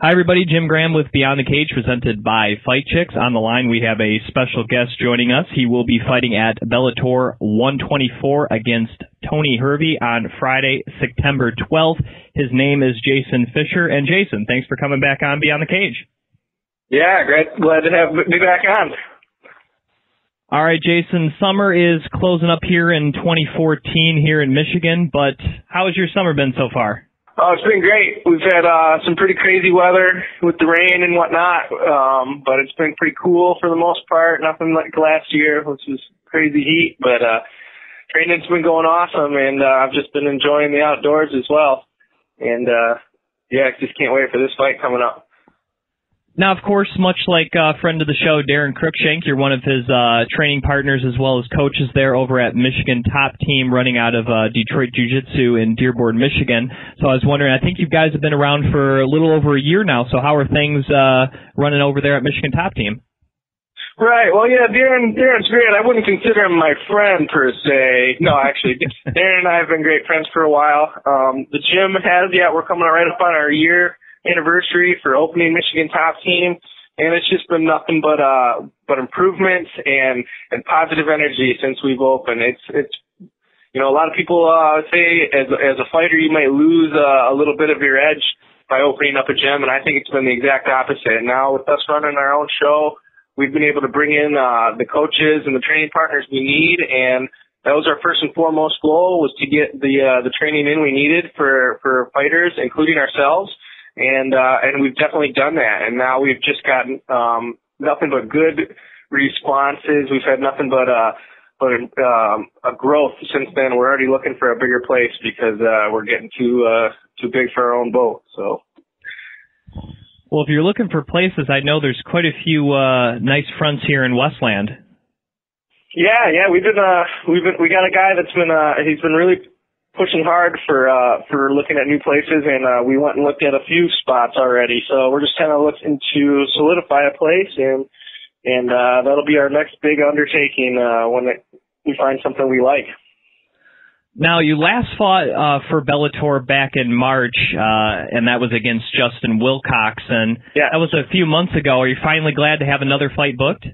Hi, everybody. Jim Graham with Beyond the Cage, presented by Fight Chicks. On the line, we have a special guest joining us. He will be fighting at Bellator 124 against Tony Hervey on Friday, September 12th. His name is Jason Fischer. And Jason, thanks for coming back on Beyond the Cage. Yeah, great. Glad to have me back on. All right, Jason, summer is closing up here in 2014 here in Michigan, but how has your summer been so far? Oh, it's been great. We've had some pretty crazy weather with the rain and whatnot, but it's been pretty cool for the most part. Nothing like last year, which was crazy heat, but training's been going awesome, and I've just been enjoying the outdoors as well. And, yeah, I just can't wait for this fight coming up. Now, of course, much like a friend of the show, Darren Cruikshank, you're one of his training partners as well as coaches there over at Michigan Top Team, running out of Detroit Jiu-Jitsu in Dearborn, Michigan. So I was wondering, I think you guys have been around for a little over a year now, so how are things running over there at Michigan Top Team? Right. Well, yeah, Darren's great. I wouldn't consider him my friend per se. No, actually, Darren and I have been great friends for a while. The gym we're coming right up on our year anniversary for opening Michigan Top Team, and it's just been nothing but improvements and positive energy since we've opened. It's a lot of people say as a fighter you might lose a little bit of your edge by opening up a gym, and I think it's been the exact opposite. Now with us running our own show, we've been able to bring in the coaches and the training partners we need, and that was our first and foremost goal, was to get the training in we needed for fighters, including ourselves. And we've definitely done that. And now we've just gotten nothing but good responses. We've had nothing but a growth since then. We're already looking for a bigger place because we're getting too big for our own boat. So. Well, if you're looking for places, I know there's quite a few nice fronts here in Westland. Yeah, we got a guy that's he's been really pushing hard for looking at new places, and we went and looked at a few spots already. So we're just kind of looking to solidify a place, and that'll be our next big undertaking when we find something we like. Now, you last fought for Bellator back in March, and that was against Justin Wilcox, and yeah, that was a few months ago. Are you finally glad to have another fight booked?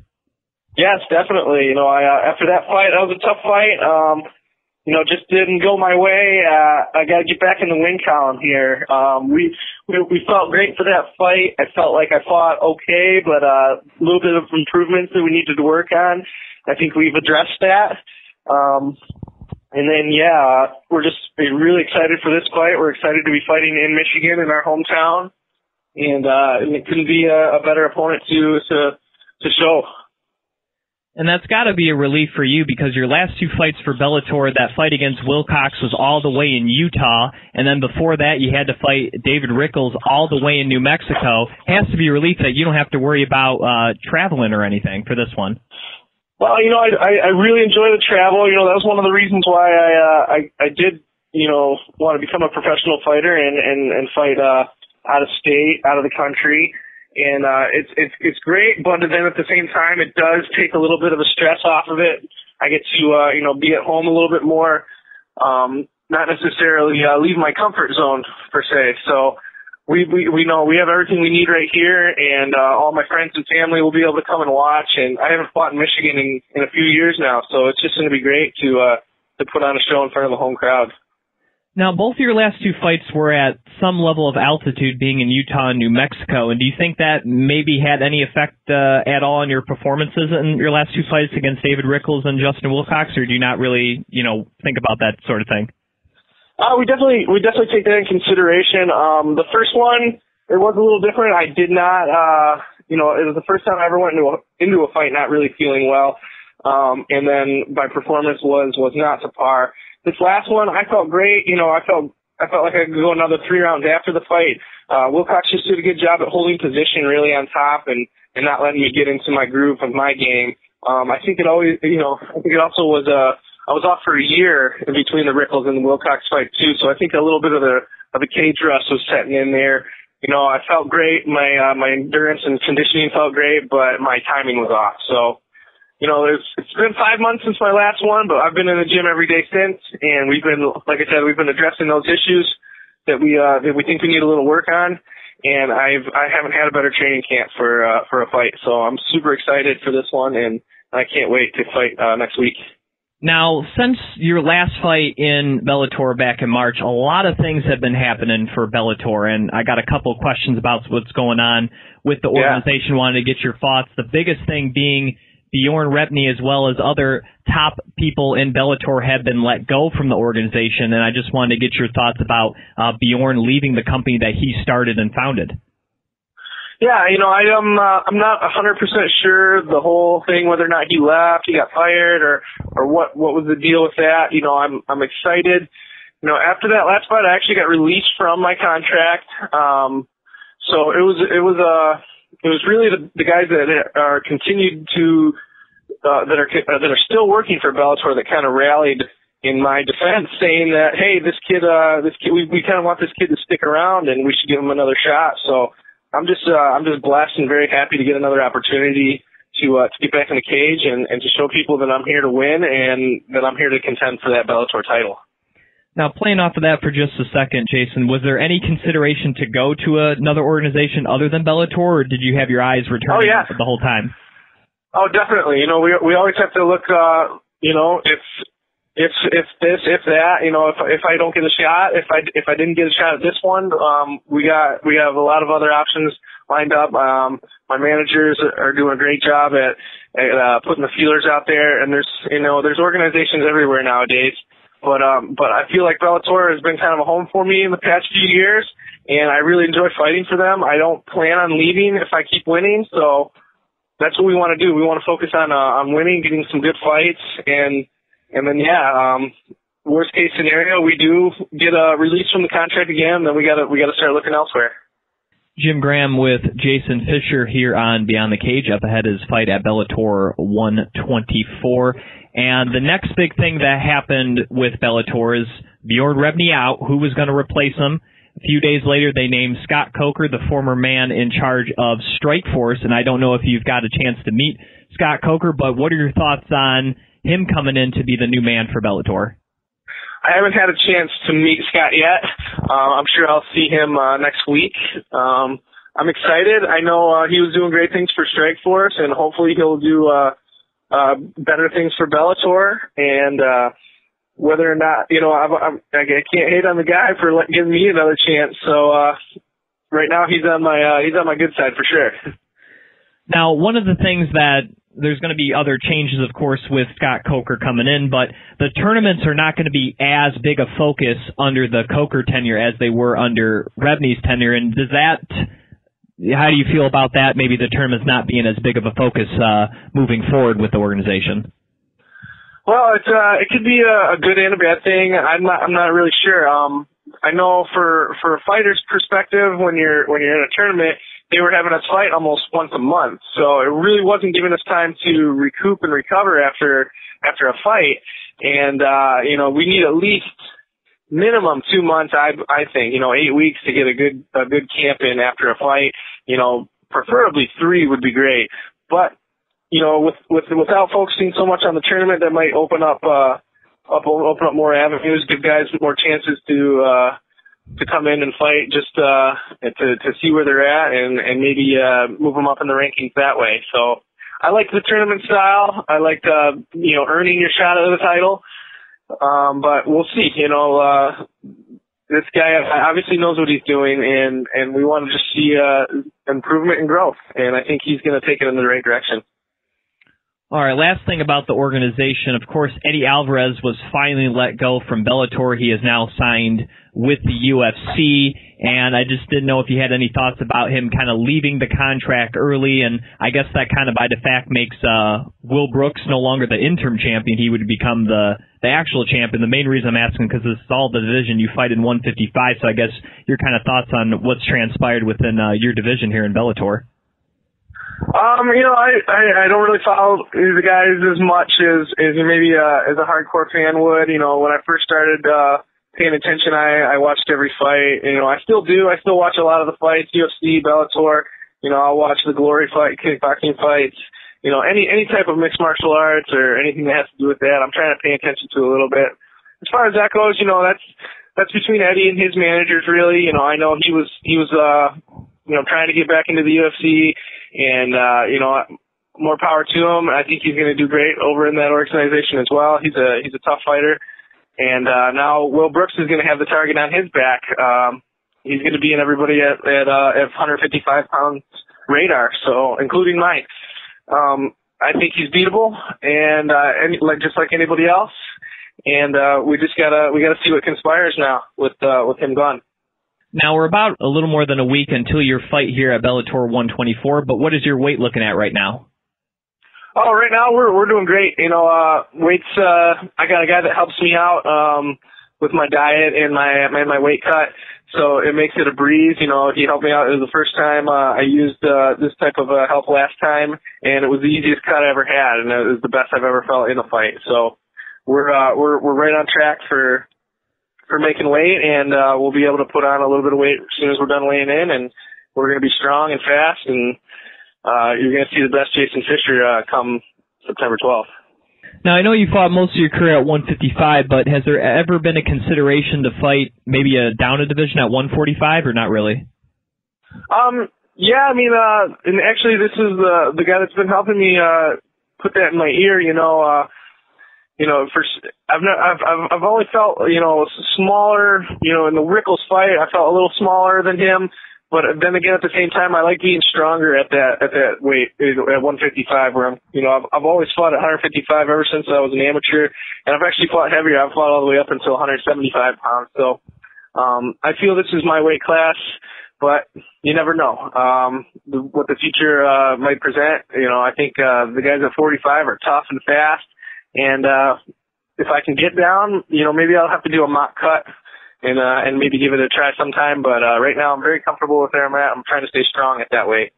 Yes, definitely. After that fight, that was a tough fight. Just didn't go my way. I got to get back in the win column here. We felt great for that fight. I felt like I fought okay, but a little bit of improvements that we needed to work on. I think we've addressed that. And then, we're just really excited for this fight. We're excited to be fighting in Michigan, in our hometown, and it couldn't be a better opponent to show. And that's got to be a relief for you, because your last two fights for Bellator, that fight against Wilcox was all the way in Utah, and then before that you had to fight David Rickles all the way in New Mexico. It has to be a relief that you don't have to worry about traveling or anything for this one. Well, I really enjoy the travel. That was one of the reasons why I did, want to become a professional fighter and fight out of state, out of the country. And it's great, but then at the same time, it does take a little bit of a stress off of it. I get to be at home a little bit more, not necessarily leave my comfort zone per se. So we know we have everything we need right here, and all my friends and family will be able to come and watch. And I haven't fought in Michigan in a few years now, so it's just going to be great to put on a show in front of the home crowd. Now, both of your last two fights were at some level of altitude, being in Utah and New Mexico. And do you think that maybe had any effect at all on your performances in your last two fights against David Rickles and Justin Wilcox, or do you not really, think about that sort of thing? We definitely take that in consideration. The first one, it was a little different. I did not, it was the first time I ever went into a fight not really feeling well. And then my performance was not to par. This last one, I felt great. I felt like I could go another 3 rounds after the fight. Wilcox just did a good job at holding position really on top and not letting me get into my groove of my game. I think it also was, I was off for a year in between the Rickles and the Wilcox fight too. So I think a little bit of the cage rust was setting in there. I felt great. My endurance and conditioning felt great, but my timing was off. So, it's been 5 months since my last one, but I've been in the gym every day since, and we've been addressing those issues that we think we need a little work on. and I haven't had a better training camp for a fight. So I'm super excited for this one, and I can't wait to fight next week. Now, since your last fight in Bellator back in March, a lot of things have been happening for Bellator, and I got a couple of questions about what's going on with the organization. Wanted to get your thoughts. The biggest thing being Bjorn Repny, as well as other top people in Bellator, have been let go from the organization, and I just wanted to get your thoughts about Bjorn leaving the company that he started and founded. Yeah, I'm not 100% sure the whole thing, whether or not he left, he got fired, or what was the deal with that. I'm excited. After that last fight, I actually got released from my contract. So it was really the guys that are continued to that are still working for Bellator that kind of rallied in my defense, saying that, hey, this kid, we kind of want this kid to stick around, and we should give him another shot. So I'm just blessed and very happy to get another opportunity to get back in the cage and to show people that I'm here to win and that I'm here to contend for that Bellator title. Now, playing off of that for just a second, Jason, was there any consideration to go to another organization other than Bellator, or did you have your eyes returning the whole time? Oh, definitely. We always have to look, if this, if that, if I don't get a shot, if I didn't get a shot at this one, we have a lot of other options lined up. My managers are doing a great job at putting the feelers out there, and there's organizations everywhere nowadays. But I feel like Bellator has been kind of a home for me in the past few years, and I really enjoy fighting for them. I don't plan on leaving if I keep winning, so that's what we want to do. We want to focus on winning, getting some good fights, and then, worst case scenario, we do get a release from the contract again, then we gotta start looking elsewhere. Jim Graham with Jason Fischer here on Beyond the Cage, up ahead his fight at Bellator 124. And the next big thing that happened with Bellator is Bjorn Repny out. Who was going to replace him? A few days later, they named Scott Coker, the former man in charge of Strikeforce, and I don't know if you've got a chance to meet Scott Coker, but what are your thoughts on him coming in to be the new man for Bellator? I haven't had a chance to meet Scott yet. I'm sure I'll see him next week. I'm excited. I know he was doing great things for Strikeforce, and hopefully he'll do better things for Bellator. And whether or not, I can't hate on the guy for giving me another chance. So right now he's on my good side for sure. Now, one of the things that there's going to be other changes, of course, with Scott Coker coming in, but the tournaments are not going to be as big a focus under the Coker tenure as they were under Repny's tenure. And how do you feel about that? Maybe the tournament's not being as big of a focus moving forward with the organization. Well, it could be a good and a bad thing. I'm not really sure. I know for a fighter's perspective, when you're in a tournament, they were having us fight almost once a month, so it really wasn't giving us time to recoup and recover after a fight. And we need at least minimum 2 months, I think, 8 weeks to get a good camp in after a fight. Preferably 3 would be great. But without focusing so much on the tournament, that might open up more avenues, give guys more chances to come in and fight, just to see where they're at and maybe move them up in the rankings that way. So I like the tournament style. I like earning your shot at the title. But we'll see. This guy obviously knows what he's doing, and we want to just see improvement and growth. And I think he's going to take it in the right direction. All right, last thing about the organization. Of course, Eddie Alvarez was finally let go from Bellator. He is now signed with the UFC, and I just didn't know if you had any thoughts about him kind of leaving the contract early, and I guess that kind of by the fact makes Will Brooks no longer the interim champion. He would become the actual champion. The main reason I'm asking, because this is all the division you fight in 155, so I guess your kind of thoughts on what's transpired within your division here in Bellator. I don't really follow the guys as much as maybe as a hardcore fan would. When I first started paying attention, I watched every fight. I still do. I still watch a lot of the fights, UFC, Bellator. I'll watch the Glory fight, kickboxing fights. Any type of mixed martial arts or anything that has to do with that, I'm trying to pay attention to a little bit. As far as that goes, that's between Eddie and his managers, really. You know, I know he was trying to get back into the UFC, and more power to him. I think he's going to do great over in that organization as well. He's a tough fighter, and now Will Brooks is going to have the target on his back. He's going to be in everybody at 155 pounds radar, so including mine. I think he's beatable, and just like anybody else. And we gotta see what conspires now with him gone. Now we're about a little more than a week until your fight here at Bellator 124. But what is your weight looking at right now? Oh, right now we're doing great. You know, weights. I got a guy that helps me out with my diet and my weight cut, so it makes it a breeze. You know, he helped me out. It was the first time I used this type of help last time, and it was the easiest cut I ever had, and it was the best I've ever felt in a fight. So we're right on track for making weight, and we'll be able to put on a little bit of weight as soon as we're done weighing in, and we're going to be strong and fast, and you're going to see the best Jason Fischer come September 12th. Now, I know you fought most of your career at 155, but has there ever been a consideration to fight maybe down a division at 145, or not really? Yeah, I mean, and actually this is the guy that's been helping me put that in my ear, I've always felt, smaller, in the Rickles fight, I felt a little smaller than him, but then again, at the same time, I like being stronger at that weight, at 155, where I've always fought at 155 ever since I was an amateur, and I've actually fought heavier. I've fought all the way up until 175 pounds, so, I feel this is my weight class, but you never know, what the future, might present. I think, the guys at 45 are tough and fast. And if I can get down, maybe I'll have to do a mock cut and maybe give it a try sometime. But right now I'm very comfortable with where I'm at. I'm trying to stay strong at that weight.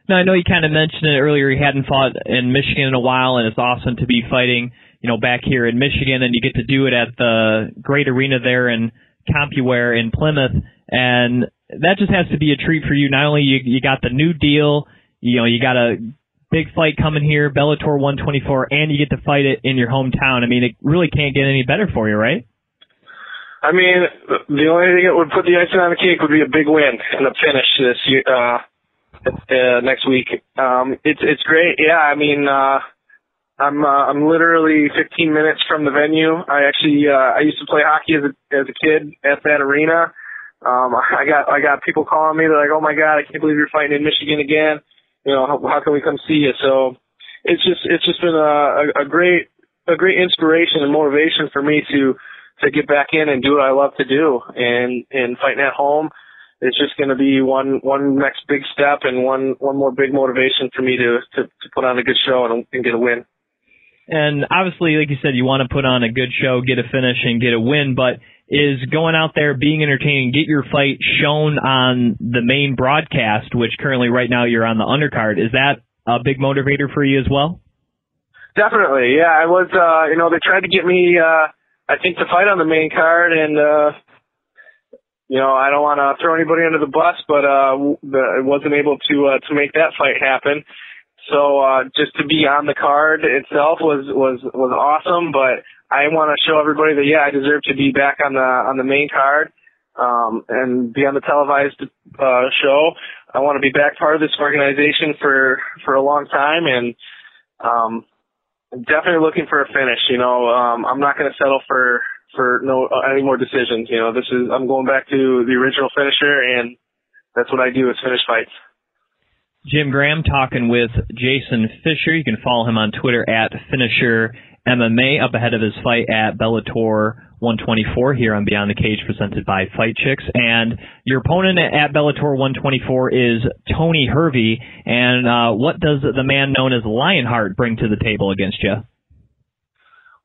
Now, I know you kind of mentioned it earlier. You hadn't fought in Michigan in a while, and it's awesome to be fighting, back here in Michigan, and you get to do it at the great arena there in CompuWare in Plymouth. And that just has to be a treat for you. Not only you got the new deal, you got a big fight coming here, Bellator 124, and you get to fight it in your hometown. I mean, it really can't get any better for you, right? I mean, the only thing that would put the icing on the cake would be a big win and a finish this year, next week. It's great. Yeah, I mean, I'm literally 15 minutes from the venue. I used to play hockey as a kid at that arena. I got people calling me. They're like, "Oh my God, I can't believe you're fighting in Michigan again. How can we come see you?" So it's just been a great inspiration and motivation for me to get back in and do what I love to do, and fighting at home. It's just going to be one next big step and one more big motivation for me to put on a good show and get a win. And obviously, like you said, you want to put on a good show, get a finish, and get a win, but is going out there, being entertaining, get your fight shown on the main broadcast, which currently right now you're on the undercard, is that a big motivator for you as well? Definitely, yeah. I was, they tried to get me, I think, to fight on the main card, and, I don't want to throw anybody under the bus, but I wasn't able to make that fight happen. So just to be on the card itself was awesome, but I want to show everybody that, yeah, I deserve to be back on the main card and be on the televised show. I want to be back part of this organization for a long time, and I'm definitely looking for a finish. I'm not going to settle for any more decisions. I'm going back to the original finisher, and that's what I do, is finish fights. Jim Graham talking with Jason Fischer. You can follow him on Twitter at FinisherMMA, up ahead of his fight at Bellator 124 here on Beyond the Cage, presented by Fight Chicks. And your opponent at Bellator 124 is Tony Hervey. And what does the man known as Lionheart bring to the table against you?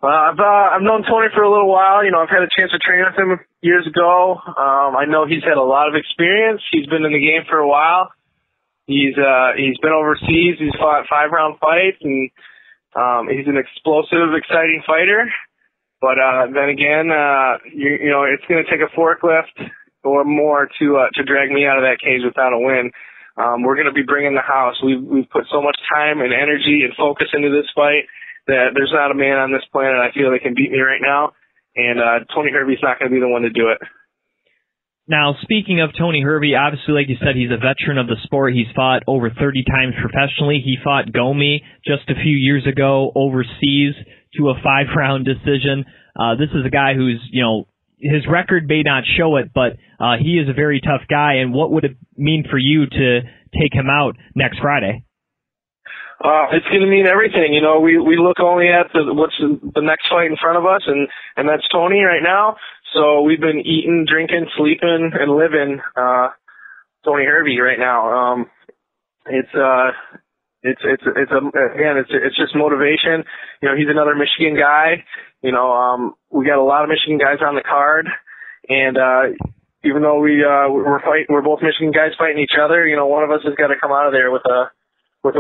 Well, I've known Tony for a little while. I've had a chance to train with him years ago. I know he's had a lot of experience. He's been in the game for a while. He's been overseas. He's fought 5-round fights, and he's an explosive, exciting fighter. But then again, it's going to take a forklift or more to drag me out of that cage without a win. We're going to be bringing the house. We've put so much time and energy and focus into this fight that there's not a man on this planet I feel that can beat me right now. and Tony Hervey's not going to be the one to do it. Now, speaking of Tony Hervey, obviously, like you said, he's a veteran of the sport. He's fought over 30 times professionally. He fought Gomi just a few years ago overseas to a 5-round decision. This is a guy who's, his record may not show it, but he is a very tough guy. And what would it mean for you to take him out next Friday? It's going to mean everything. We look only at what's the next fight in front of us, and that's Tony right now. So we've been eating, drinking, sleeping, and living Tony Hervey right now. It's just motivation. He's another Michigan guy. We got a lot of Michigan guys on the card, and even though we're both Michigan guys fighting each other, one of us has got to come out of there with a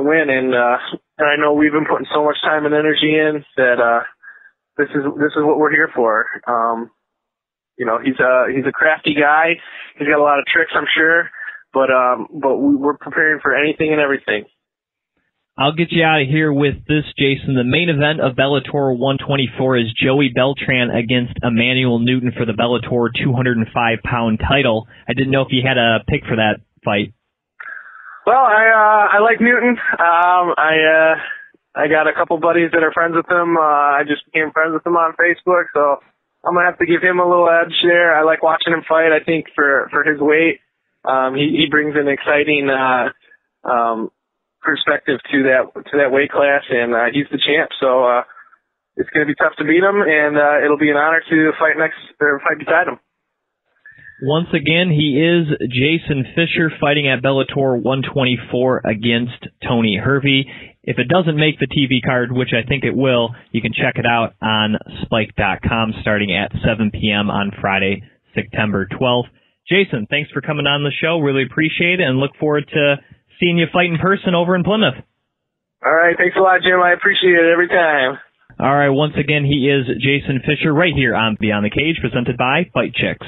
win. And I know we've been putting so much time and energy in that this is what we're here for. He's a crafty guy. He's got a lot of tricks, I'm sure, but we're preparing for anything and everything. I'll get you out of here with this, Jason. The main event of Bellator 124 is Joey Beltran against Emmanuel Newton for the Bellator 205-pound title. I didn't know if you had a pick for that fight. Well, I like Newton. I got a couple buddies that are friends with him. I just became friends with him on Facebook, so I'm gonna have to give him a little edge there. I like watching him fight. I think for his weight, he brings an exciting perspective to that weight class, and he's the champ. So it's gonna be tough to beat him, and it'll be an honor to fight beside him. Once again, he is Jason Fischer fighting at Bellator 124 against Tony Hervey. If it doesn't make the TV card, which I think it will, you can check it out on Spike.com starting at 7 p.m. on Friday, September 12th. Jason, thanks for coming on the show. Really appreciate it and look forward to seeing you fight in person over in Plymouth. All right. Thanks a lot, Jim. I appreciate it every time. All right. Once again, he is Jason Fischer right here on Beyond the Cage, presented by Fight Chicks.